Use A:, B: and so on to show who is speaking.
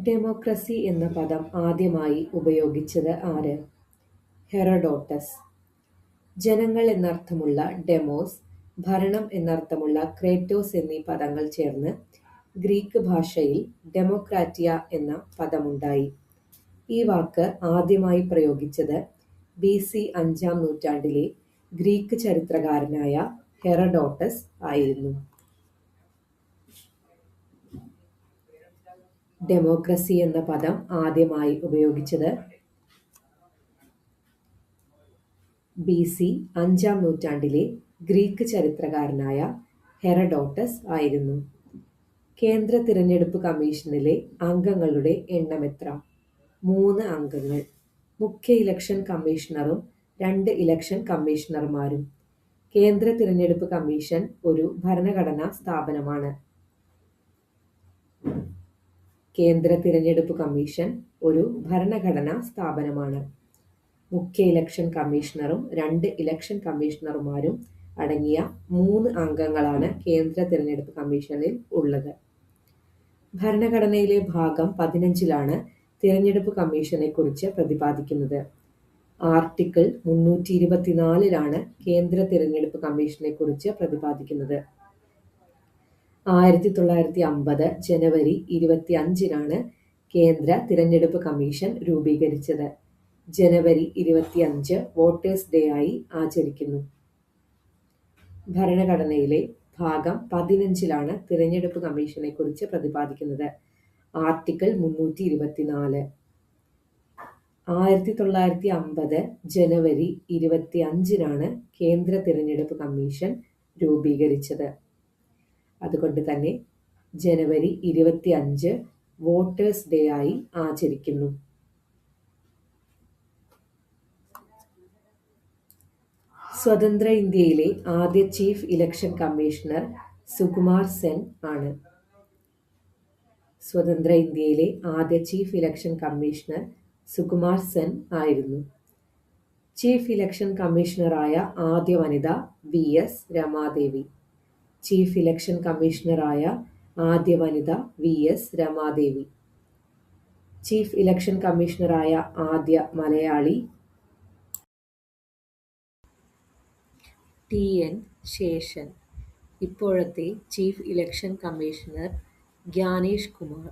A: Democracy എന്ന പദം ആദ്യമായി ഉപയോഗിച്ചത് ആര്? ഹെറഡോട്ടസ്. ജനങ്ങൾ എന്നർത്ഥമുള്ള ഡെമോസ്, ഭരണം എന്നർത്ഥമുള്ള ക്രേറ്റോസ് എന്നീ പദങ്ങൾ ചേർന്ന് ഗ്രീക്ക് ഭാഷയിൽ ഡെമോക്രാറ്റിയ എന്ന പദമുണ്ടായി. ഈ വാക്ക് ആദ്യമായി പ്രയോഗിച്ചത് BC 5-ാം നൂറ്റാണ്ടിലെ ഗ്രീക്ക് ചരിത്രകാരനായ ഹെറഡോട്ടസ് ആയിരുന്നു. ഡെമോക്രസി എന്ന പദം ആദ്യമായി ഉപയോഗിച്ചത് BC 5-ാം നൂറ്റാണ്ടിലെ ഗ്രീക്ക് ചരിത്രകാരനായ ഹെറഡോട്ടസ് ആയിരുന്നു. കേന്ദ്ര തിരഞ്ഞെടുപ്പ് കമ്മീഷനിലെ അംഗങ്ങളുടെ എണ്ണമെത്ര? 3 അംഗങ്ങൾ. മുഖ്യ ഇലക്ഷൻ കമ്മീഷണറും 2 ഇലക്ഷൻ കമ്മീഷണർമാരും. കേന്ദ്ര തിരഞ്ഞെടുപ്പ് കമ്മീഷൻ ഒരു ഭരണഘടനാ സ്ഥാപനമാണ്. കേന്ദ്ര തിരഞ്ഞെടുപ്പ് കമ്മീഷൻ ഒരു ഭരണഘടനാ സ്ഥാപനമാണ്. മുഖ്യ ഇലക്ഷൻ കമ്മീഷണറും 2 ഇലക്ഷൻ കമ്മീഷണർമാരും അടങ്ങിയ 3 അംഗങ്ങളാണ് കേന്ദ്ര തിരഞ്ഞെടുപ്പ് കമ്മീഷനിൽ ഉള്ളത്. ഭരണഘടനയിലെ ഭാഗം 15-ലാണ് തിരഞ്ഞെടുപ്പ് കമ്മീഷനെ കുറിച്ച് പ്രതിപാദിക്കുന്നത്. ആർട്ടിക്കിൾ 324-ലാണ് കേന്ദ്ര തിരഞ്ഞെടുപ്പ് കമ്മീഷനെ കുറിച്ച് പ്രതിപാദിക്കുന്നത്. 1950 ജനുവരി 25-നാണ് കേന്ദ്ര തിരഞ്ഞെടുപ്പ് കമ്മീഷൻ രൂപീകരിച്ചത്. ജനുവരി 25 വോട്ടേഴ്സ് ഡേ ആയി ആചരിക്കുന്നു. ഭരണഘടനയിലെ ഭാഗം 15-ലാണ് തിരഞ്ഞെടുപ്പ് കമ്മീഷനെ കുറിച്ച് പ്രതിപാദിക്കുന്നത്. ആർട്ടിക്കിൾ 324. 1950 ജനുവരി 25-നാണ് കേന്ദ്ര തിരഞ്ഞെടുപ്പ് കമ്മീഷൻ രൂപീകരിച്ചത്. അതുകൊണ്ട് തന്നെ ജനുവരി 25 വോട്ടേഴ്സ് ഡേ ആയി ആചരിക്കുന്നു. സ്വതന്ത്ര ഇന്ത്യയിലെ ആദ്യ chief election commissioner Sukumar Sen ആണ്. സ്വതന്ത്ര ഇന്ത്യയിലെ ആദ്യ chief election commissioner Sukumar Sen ആയിരുന്നു. ചീഫ് ഇലക്ഷൻ കമ്മീഷണറായ ആദ്യ വനിത VS രമാദേവി. ചീഫ് ഇലക്ഷൻ കമ്മീഷണറായ ആദ്യ വനിത VS രമാദേവി. ചീഫ് ഇലക്ഷൻ കമ്മീഷണറായ ആദ്യ മലയാളി TN ശേഷൻ. ഇപ്പോഴത്തെ chief election commissioner Gyanesh Kumar.